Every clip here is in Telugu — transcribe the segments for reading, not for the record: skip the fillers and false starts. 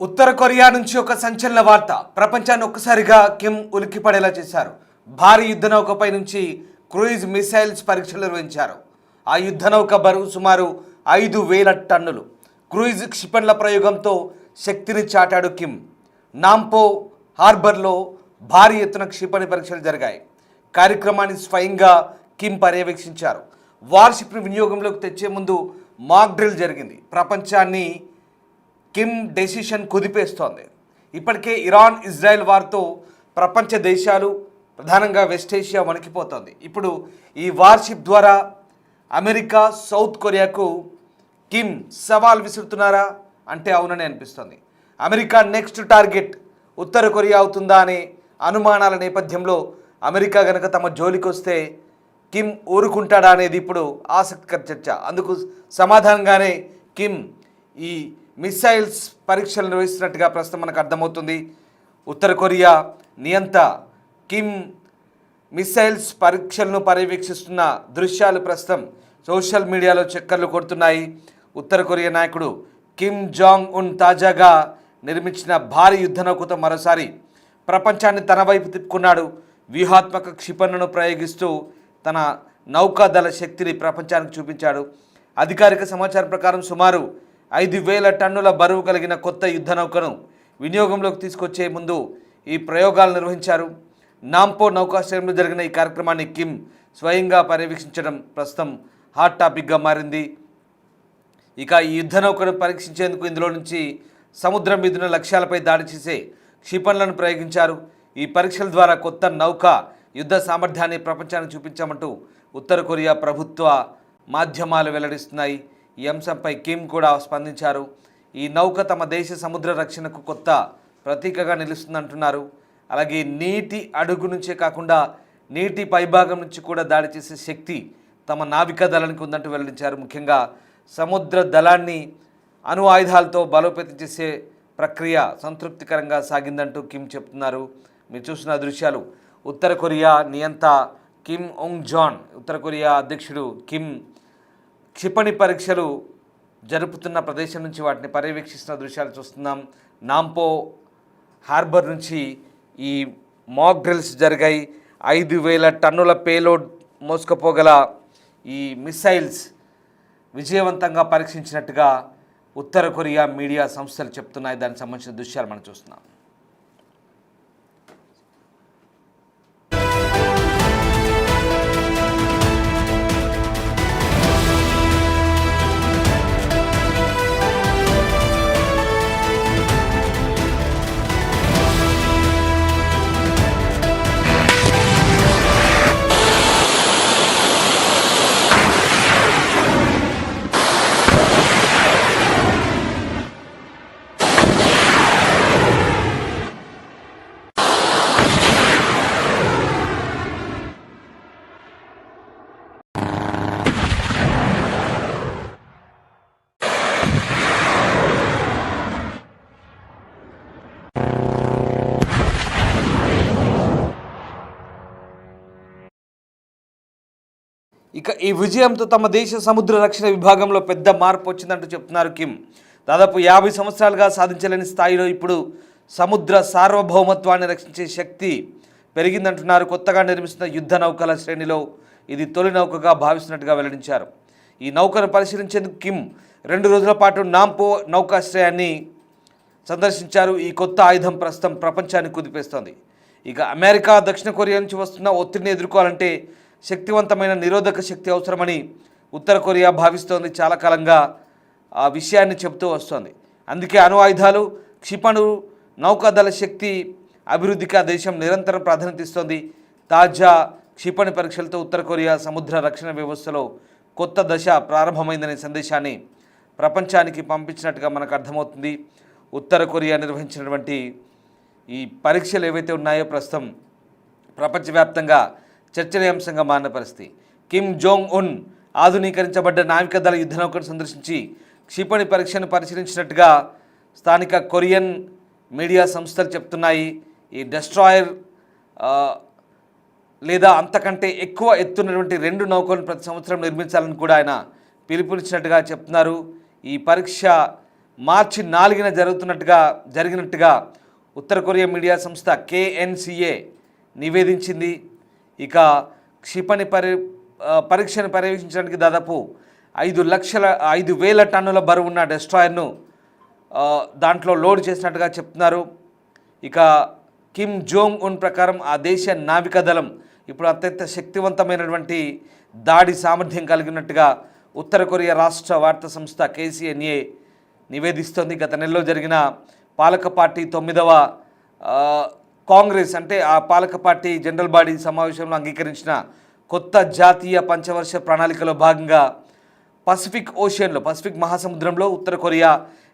ఉత్తర కొరియా నుంచి ఒక సంచలన వార్త ప్రపంచాన్ని ఒక్కసారిగా కిమ్ ఉలిక్కిపడేలా చేశారు. భారీ యుద్ధ నౌకపై నుంచి క్రూయిజ్ మిసైల్స్ పరీక్షలు నిర్వహించారు. ఆ యుద్ధ నౌక బరువు సుమారు 5,000 టన్నులు. క్రూయిజ్ క్షిపణుల ప్రయోగంతో శక్తిని చాటాడు కిమ్. నాంపో హార్బర్లో భారీ ఎత్తున క్షిపణి పరీక్షలు జరిగాయి. కార్యక్రమాన్ని స్వయంగా కిమ్ పర్యవేక్షించారు. వార్షిప్ను వినియోగంలోకి తెచ్చే ముందు మాక్ డ్రిల్ జరిగింది. ప్రపంచాన్ని కిమ్ డెసిషన్ కుదిపేస్తోంది. ఇప్పటికే ఇరాన్ ఇజ్రాయెల్ వార్తో ప్రపంచ దేశాలు ప్రధానంగా వెస్ట్ ఏషియా వణికిపోతోంది. ఇప్పుడు ఈ వార్షిప్ ద్వారా అమెరికా సౌత్ కొరియాకు కిమ్ సవాల్ విసురుతున్నారా అంటే అవునని అనిపిస్తోంది. అమెరికా నెక్స్ట్ టార్గెట్ ఉత్తర కొరియా అవుతుందా అనే అనుమానాల నేపథ్యంలో అమెరికా గనక తమ జోలికి వస్తే కిమ్ ఊరుకుంటాడా అనేది ఇప్పుడు ఆసక్తికర చర్చ. అందుకు సమాధానంగానే కిమ్ ఈ మిసైల్స్ పరీక్షలు నిర్వహిస్తున్నట్టుగా ప్రస్తుతం మనకు అర్థమవుతుంది. ఉత్తర కొరియా నియంత కిమ్ మిసైల్స్ పరీక్షలను పర్యవేక్షిస్తున్న దృశ్యాలు ప్రస్తుతం సోషల్ మీడియాలో చక్కర్లు కొడుతున్నాయి. ఉత్తర కొరియా నాయకుడు కిమ్ జాంగ్ ఉన్ తాజాగా నిర్మించిన భారీ యుద్ధ నౌకతో మరోసారి ప్రపంచాన్ని తన వైపు తిప్పుకున్నాడు. వ్యూహాత్మక క్షిపణులను ప్రయోగిస్తూ తన నౌకాదళ శక్తిని ప్రపంచానికి చూపించాడు. అధికారిక సమాచారం ప్రకారం సుమారు 5,000 టన్నుల బరువు కలిగిన కొత్త యుద్ధ నౌకను వినియోగంలోకి తీసుకొచ్చే ముందు ఈ ప్రయోగాలు నిర్వహించారు. నాంపో నౌకాశ్రయంలో జరిగిన ఈ కార్యక్రమాన్ని కిమ్ స్వయంగా పర్యవేక్షించడం ప్రస్తుతం హాట్ టాపిక్గా మారింది. ఇక ఈ యుద్ధ నౌకను పరీక్షించేందుకు ఇందులో నుంచి సముద్రం మీదున్న లక్ష్యాలపై దాడి చేసే క్షిపణులను ప్రయోగించారు. ఈ పరీక్షల ద్వారా కొత్త నౌక యుద్ధ సామర్థ్యాన్ని ప్రపంచానికి చూపించామంటూ ఉత్తర కొరియా ప్రభుత్వ మాధ్యమాలు వెల్లడిస్తున్నాయి. ఈ అంశంపై కిమ్ కూడా స్పందించారు. ఈ నౌక తమ దేశ సముద్ర రక్షణకు కొత్త ప్రతీకగా నిలుస్తుందంటున్నారు. అలాగే నీటి అడుగు నుంచే కాకుండా నీటి పైభాగం నుంచి కూడా దాడి చేసే శక్తి తమ నావికా దళానికి ఉందంటూ వెల్లడించారు. ముఖ్యంగా సముద్ర దళాన్ని అణు ఆయుధాలతో బలోపేతం చేసే ప్రక్రియ సంతృప్తికరంగా సాగిందంటూ కిమ్ చెప్తున్నారు. మీరు చూసిన దృశ్యాలు ఉత్తర కొరియా నియంత కిమ్ ఒంగ్ జాన్, ఉత్తర కొరియా అధ్యక్షుడు కిమ్ క్షిపణి పరీక్షలు జరుపుతున్న ప్రదేశం నుంచి వాటిని పర్యవేక్షిస్తున్న దృశ్యాలు చూస్తున్నాం. నాంపో హార్బర్ నుంచి ఈ మాక్ డ్రిల్స్ జరిగాయి. 5,000 టన్నుల పేలోడ్ మోసుకుపోగల ఈ మిసైల్స్ విజయవంతంగా పరీక్షించినట్టుగా ఉత్తర కొరియా మీడియా సంస్థలు చెప్తున్నాయి. దానికి సంబంధించిన దృశ్యాలు మనం చూస్తున్నాం. ఇక ఈ విజయంతో తమ దేశ సముద్ర రక్షణ విభాగంలో పెద్ద మార్పు వచ్చిందంటూ చెప్తున్నారు కిమ్. దాదాపు 50 సంవత్సరాలుగా సాధించలేని స్థాయిలో ఇప్పుడు సముద్ర సార్వభౌమత్వాన్ని రక్షించే శక్తి పెరిగిందంటున్నారు. కొత్తగా నిర్మిస్తున్న యుద్ధ నౌకల శ్రేణిలో ఇది తొలి నౌకగా భావిస్తున్నట్టుగా వెల్లడించారు. ఈ నౌకను పరిశీలించేందుకు కిమ్ 2 రోజుల పాటు నాంపో నౌకాశ్రయాన్ని సందర్శించారు. ఈ కొత్త ఆయుధం ప్రస్తుతం ప్రపంచాన్ని కుదిపేస్తోంది. ఇక అమెరికా దక్షిణ కొరియా నుంచి వస్తున్న ఒత్తిడిని ఎదుర్కోవాలంటే శక్తివంతమైన నిరోధక శక్తి అవసరమని ఉత్తర కొరియా భావిస్తోంది. చాలా కాలంగా ఆ విషయాన్ని చెబుతూ వస్తోంది. అందుకే అణు ఆయుధాలు, క్షిపణులు, నౌకాదళ శక్తి అభివృద్ధికి ఆ దేశం నిరంతరం ప్రాధాన్యత ఇస్తోంది. తాజా క్షిపణి పరీక్షలతో ఉత్తర కొరియా సముద్ర రక్షణ వ్యవస్థలో కొత్త దశ ప్రారంభమైందనే సందేశాన్ని ప్రపంచానికి పంపించినట్టుగా మనకు అర్థమవుతుంది. ఉత్తర కొరియా నిర్వహించినటువంటి ఈ పరీక్షలు ఏవైతే ఉన్నాయో ప్రస్తుతం ప్రపంచవ్యాప్తంగా చర్చనీయాంశంగా మారిన పరిస్థితి. కిమ్ జోంగ్ ఉన్ ఆధునీకరించబడ్డ నావికాదళ యుద్ధ నౌకను సందర్శించి క్షిపణి పరీక్షను పరిశీలించినట్టుగా స్థానిక కొరియన్ మీడియా సంస్థలు చెప్తున్నాయి. ఈ డెస్ట్రాయర్ లేదా అంతకంటే ఎక్కువ ఎత్తున్నటువంటి 2 నౌకలను ప్రతి సంవత్సరం నిర్మించాలని కూడా ఆయన పిలుపునిచ్చినట్టుగా చెప్తున్నారు. ఈ పరీక్ష మార్చి 4న జరిగినట్టుగా ఉత్తర కొరియా మీడియా సంస్థ KNCA నివేదించింది. ఇక క్షిపణి పరీక్షను పర్యవేక్షించడానికి దాదాపు 5,000 టన్నుల బరువున్న డెస్ట్రాయర్ను దాంట్లో లోడ్ చేసినట్టుగా చెప్తున్నారు. ఇక కిమ్ జోంగ్ ఉన్ ప్రకారం ఆ దేశ నావికాదళం ఇప్పుడు అత్యంత శక్తివంతమైనటువంటి దాడి సామర్థ్యం కలిగినట్టుగా ఉత్తర కొరియా రాష్ట్ర వార్తా సంస్థ KCNA నివేదిస్తోంది. గత నెలలో జరిగిన పాలక పార్టీ 9వ కాంగ్రెస్ అంటే ఆ పాలక పార్టీ జనరల్ బాడీ సమావేశంలో అంగీకరించిన కొత్త జాతీయ పంచవర్ష ప్రణాళికలో భాగంగా పసిఫిక్ మహాసముద్రంలో ఉత్తర కొరియా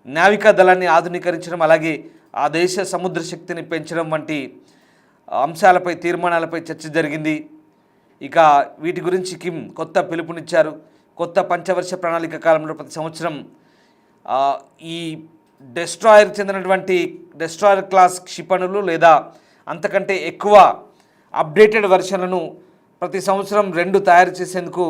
నావికా దళాన్ని ఆధునీకరించడం, అలాగే ఆ దేశ సముద్ర శక్తిని పెంచడం వంటి అంశాలపై తీర్మానాలపై చర్చ జరిగింది. ఇక వీటి గురించి కిమ్ కొత్త పిలుపునిచ్చారు. కొత్త పంచవర్ష ప్రణాళిక కాలంలో ప్రతి సంవత్సరం ఈ డెస్ట్రాయర్ క్లాస్ క్షిపణులు లేదా అంతకంటే ఎక్కువ అప్డేటెడ్ వెర్షన్లను ప్రతి సంవత్సరం 2 తయారు చేసేందుకు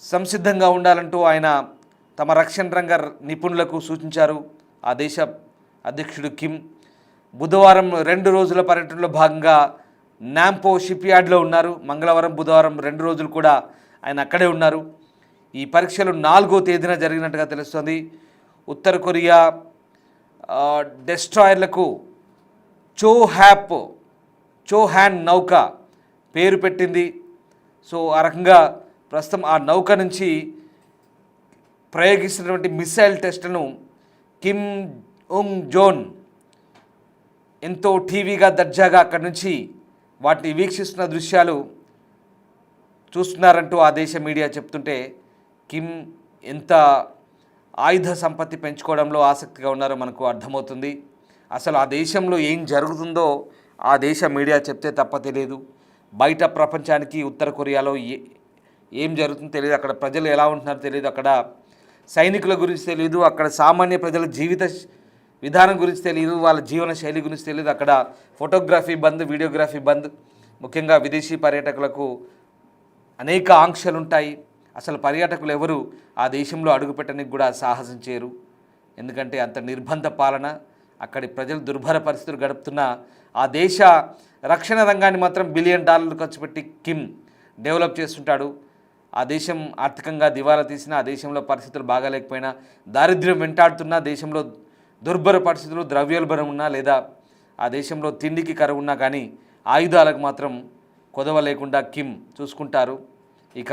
సంసిద్ధంగా ఉండాలంటూ ఆయన తమ రక్షణ రంగ నిపుణులకు సూచించారు. ఆ దేశ అధ్యక్షుడు కిమ్ బుధవారం 2 రోజుల పర్యటనలో భాగంగా నాంపో షిప్ యార్డ్లో ఉన్నారు. మంగళవారం బుధవారం 2 రోజులు కూడా ఆయన అక్కడే ఉన్నారు. ఈ పరీక్షలు 4వ తేదీన జరిగినట్టుగా తెలుస్తోంది. ఉత్తర కొరియా డెస్ట్రాయర్లకు చోహాన్ నౌక పేరు పెట్టింది. సో ఆ రకంగా ప్రస్తుతం ఆ నౌక నుంచి ప్రయోగిస్తున్నటువంటి మిసైల్ టెస్ట్లను కిమ్ ఉంగ్ జోన్ ఎంతో టీవీగా దర్జాగా అక్కడి నుంచి వాటిని వీక్షిస్తున్న దృశ్యాలు చూస్తున్నారంటూ ఆ దేశ మీడియా చెప్తుంటే కిమ్ ఎంత ఆయుధ సంపత్తి పెంచుకోవడంలో ఆసక్తిగా ఉన్నారో మనకు అర్థమవుతుంది. అసలు ఆ దేశంలో ఏం జరుగుతుందో ఆ దేశ మీడియా చెప్తే తప్ప తెలియదు. బయట ప్రపంచానికి ఉత్తర కొరియాలో ఏం జరుగుతుందో తెలియదు, అక్కడ ప్రజలు ఎలా ఉంటున్నారో తెలియదు, అక్కడ సైనికుల గురించి తెలియదు, అక్కడ సామాన్య ప్రజల జీవిత విధానం గురించి తెలియదు, వాళ్ళ జీవన శైలి గురించి తెలియదు. అక్కడ ఫోటోగ్రఫీ బంద్, వీడియోగ్రఫీ బంద్. ముఖ్యంగా విదేశీ పర్యాటకులకు అనేక ఆంక్షలు ఉంటాయి. అసలు పర్యాటకులు ఎవరు ఆ దేశంలో అడుగుపెట్టడానికి కూడా సాహసం చేయరు. ఎందుకంటే అంత నిర్బంధ పాలన, అక్కడి ప్రజలు దుర్భర పరిస్థితులు గడుపుతున్న ఆ దేశ రక్షణ రంగాన్ని మాత్రం $1 బిలియన్ ఖర్చు పెట్టి కిమ్ డెవలప్ చేస్తుంటాడు. ఆ దేశం ఆర్థికంగా దివాలా తీసినా, ఆ దేశంలో పరిస్థితులు బాగాలేకపోయినా, దారిద్ర్యం వెంటాడుతున్నా, దేశంలో దుర్భర పరిస్థితులు, ద్రవ్యోల్బణం ఉన్నా, లేదా ఆ దేశంలో తిండికి కరువు ఉన్నా కానీ ఆయుధాలకు మాత్రం కొదవ లేకుండా కిమ్ చూసుకుంటారు. ఇక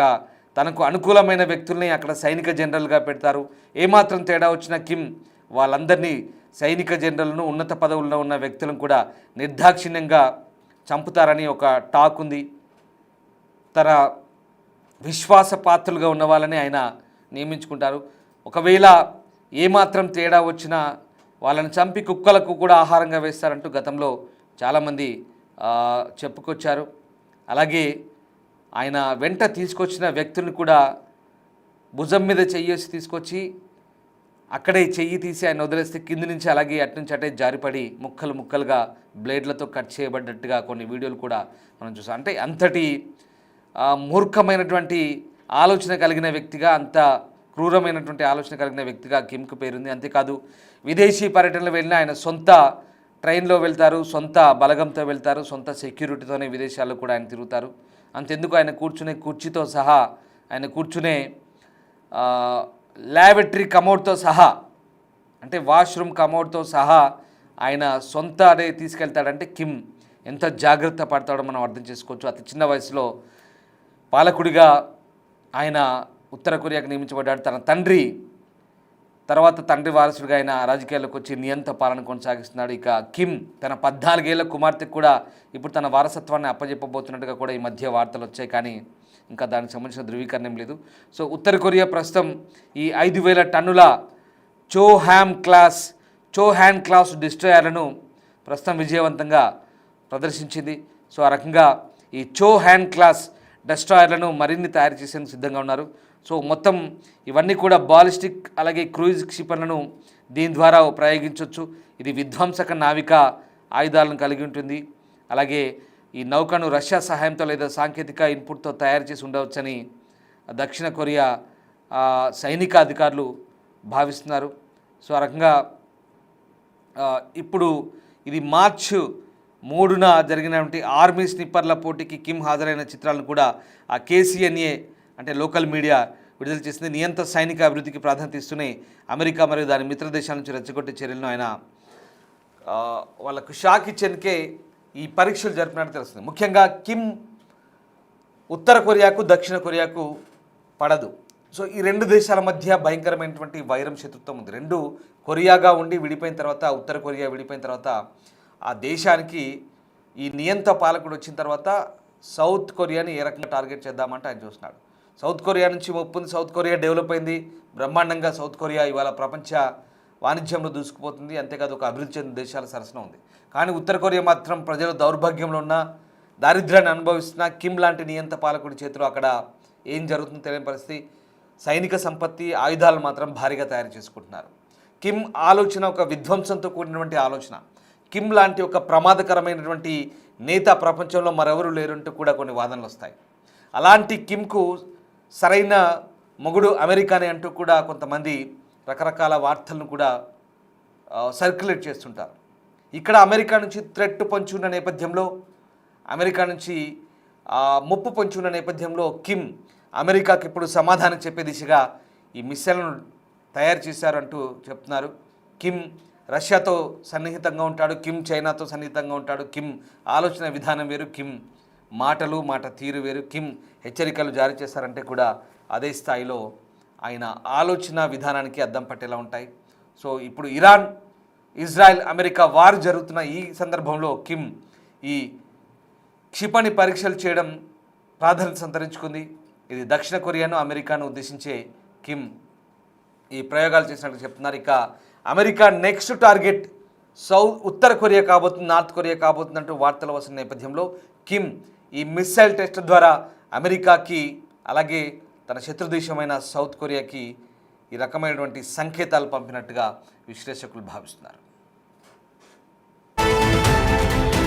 తనకు అనుకూలమైన వ్యక్తుల్ని అక్కడ సైనిక జనరల్గా పెడతారు. ఏమాత్రం తేడా వచ్చినా కిమ్ వాళ్ళందరినీ సైనిక జనరల్ను, ఉన్నత పదవుల్లో ఉన్న వ్యక్తులను కూడా నిర్దాక్షిణ్యంగా చంపుతారని ఒక టాక్ ఉంది. తన విశ్వాస పాత్రులుగా ఉన్న వాళ్ళని ఆయన నియమించుకుంటారు. ఒకవేళ ఏమాత్రం తేడా వచ్చినా వాళ్ళని చంపి కుక్కలకు కూడా ఆహారంగా వేస్తారంటూ గతంలో చాలామంది చెప్పుకొచ్చారు. అలాగే ఆయన వెంట తీసుకొచ్చిన వ్యక్తుల్ని కూడా భుజం మీద చెయ్యేసి తీసుకొచ్చి అక్కడే చెయ్యి తీసి ఆయన వదిలేస్తే కింది నుంచి అలాగే అటు నుంచి అటే జారిపడి ముక్కలు ముక్కలుగా బ్లేడ్లతో కట్ చేయబడ్డట్టుగా కొన్ని వీడియోలు కూడా మనం చూసాం. అంటే అంతటి మూర్ఖమైనటువంటి ఆలోచన కలిగిన వ్యక్తిగా, అంత క్రూరమైనటువంటి ఆలోచన కలిగిన వ్యక్తిగా కిమ్కు పేరుంది. అంతేకాదు విదేశీ పర్యటనలు వెళ్ళిన ఆయన సొంత ట్రైన్లో వెళ్తారు, సొంత బలగంతో వెళ్తారు, సొంత సెక్యూరిటీతోనే విదేశాల్లో కూడా ఆయన తిరుగుతారు. అంతెందుకు ఆయన కూర్చునే కుర్చీతో సహా, ఆయన కూర్చునే ల్యాబరేటరీ కమోడ్తో సహా, అంటే వాష్రూమ్ కమోడ్తో సహా ఆయన సొంత అదే తీసుకెళ్తాడంటే కిమ్ ఎంత జాగ్రత్త పడతాడో మనం అర్థం చేసుకోవచ్చు. అతి చిన్న వయసులో పాలకుడిగా ఆయన ఉత్తర కొరియాకు నియమించబడ్డాడు. తన తండ్రి వారసుడిగా ఆయన రాజకీయాల్లోకి వచ్చి నియంత పాలన కొనసాగిస్తున్నాడు. ఇక కిమ్ తన 14 ఏళ్ల కుమార్తెకు కూడా ఇప్పుడు తన వారసత్వాన్ని అప్పజెప్పబోతున్నట్టుగా కూడా ఈ మధ్య వార్తలు వచ్చాయి, కానీ ఇంకా దానికి సంబంధించిన ధృవీకరణం లేదు. సో ఉత్తర కొరియా ప్రస్తుతం ఈ 5,000 టన్నుల చోహాన్ క్లాస్ డిస్ట్రాయర్లను ప్రస్తుతం విజయవంతంగా ప్రదర్శించింది. సో ఆ రకంగా ఈ చోహాన్ క్లాస్ డిస్ట్రాయర్లను మరిన్ని తయారు చేసేందుకు సిద్ధంగా ఉన్నారు. సో మొత్తం ఇవన్నీ కూడా బాలిస్టిక్ అలాగే క్రూయిజ్ క్షిపణులను దీని ద్వారా ప్రయోగించవచ్చు. ఇది విధ్వంసక నావికా ఆయుధాలను కలిగి ఉంటుంది. అలాగే ఈ నౌకను రష్యా సహాయంతో లేదా సాంకేతిక ఇన్పుట్తో తయారు చేసి ఉండవచ్చని దక్షిణ కొరియా సైనిక అధికారులు భావిస్తున్నారు. సో ఆ రకంగా ఇప్పుడు ఇది మార్చ్ 3న జరిగినటువంటి ఆర్మీ స్నిప్పర్ల పోటీకి కిమ్ హాజరైన చిత్రాలను కూడా ఆ కేసీఎన్ఏ అంటే లోకల్ మీడియా విడుదల చేసింది. నియంత్ర సైనిక అభివృద్ధికి ప్రాధాన్యత ఇస్తూనే అమెరికా మరియు దాని మిత్ర దేశాల నుంచి రెచ్చగొట్టే చర్యలను ఆయన వాళ్ళకు షాక్ ఇచ్చేందుకే ఈ పరీక్షలు జరిపినట్టు తెలుస్తుంది. ముఖ్యంగా కిమ్ ఉత్తర కొరియాకు దక్షిణ కొరియాకు పడదు. సో ఈ రెండు దేశాల మధ్య భయంకరమైనటువంటి వైరం శత్రుత్వం ఉంది. రెండు కొరియాగా ఉండి విడిపోయిన తర్వాత, ఉత్తర కొరియా విడిపోయిన తర్వాత ఆ దేశానికి ఈ నియంత పాలకుడు వచ్చిన తర్వాత సౌత్ కొరియాని ఏ రకంగా టార్గెట్ చేద్దామంటే ఆయన చూస్తున్నాడు. సౌత్ కొరియా నుంచి ఒప్పుంది. సౌత్ కొరియా డెవలప్ అయింది బ్రహ్మాండంగా. సౌత్ కొరియా ఇవాళ ప్రపంచ వాణిజ్యంలో దూసుకుపోతుంది. అంతేకాదు ఒక అభివృద్ధి చెందిన దేశాల సరసన ఉంది. కానీ ఉత్తర కొరియా మాత్రం ప్రజలు దౌర్భాగ్యంలో ఉన్న, దారిద్ర్యాన్ని అనుభవిస్తున్న కిమ్ లాంటి నియంత పాలకుడి చేతిలో అక్కడ ఏం జరుగుతుందో తెలియని పరిస్థితి. సైనిక సంపత్తి, ఆయుధాలు మాత్రం భారీగా తయారు చేసుకుంటున్నారు. కిమ్ ఆలోచన ఒక విధ్వంసంతో కూడినటువంటి ఆలోచన. కిమ్ లాంటి ఒక ప్రమాదకరమైనటువంటి నేత ప్రపంచంలో మరెవరూ లేరంటూ కూడా కొన్ని వాదనలు వస్తాయి. అలాంటి కిమ్కు సరైన మొగుడు అమెరికానే అంటూ కూడా కొంతమంది రకరకాల వార్తలను కూడా సర్క్యులేట్ చేస్తుంటారు. ఇక్కడ అమెరికా నుంచి థ్రెట్ పొంచి ఉన్న నేపథ్యంలో, అమెరికా నుంచి ముప్పు పొంచి ఉన్న నేపథ్యంలో కిమ్ అమెరికాకి ఇప్పుడు సమాధానం చెప్పే దిశగా ఈ మిస్సైల్ను తయారు చేశారంటూ చెప్తున్నారు. కిమ్ రష్యాతో సన్నిహితంగా ఉంటాడు, కిమ్ చైనాతో సన్నిహితంగా ఉంటాడు. కిమ్ ఆలోచన విధానం వేరు, కిమ్ మాట తీరు వేరు. కిమ్ హెచ్చరికలు జారీ చేస్తారంటే కూడా అదే స్థాయిలో ఆయన ఆలోచన విధానానికి అద్దం పట్టేలా ఉంటాయి. సో ఇప్పుడు ఇరాన్, ఇజ్రాయెల్, అమెరికా వార్ జరుగుతున్న ఈ సందర్భంలో కిమ్ ఈ క్షిపణి పరీక్షలు చేయడం ప్రాధాన్యత సంతరించుకుంది. ఇది దక్షిణ కొరియాను, అమెరికాను ఉద్దేశించే కిమ్ ఈ ప్రయోగాలు చేసినట్టు చెప్తున్నారు. ఇక అమెరికా నెక్స్ట్ టార్గెట్ ఉత్తర కొరియా కాబోతుంది, నార్త్ కొరియా కాబోతుందంటూ వార్తలు వస్తున్న నేపథ్యంలో కిమ్ ఈ మిస్సైల్ టెస్ట్ ద్వారా అమెరికాకి అలాగే తన శత్రుదేశమైన సౌత్ కొరియాకి ఈ రకమైనటువంటి సంకేతాలు పంపినట్టుగా విశ్లేషకులు భావిస్తున్నారు.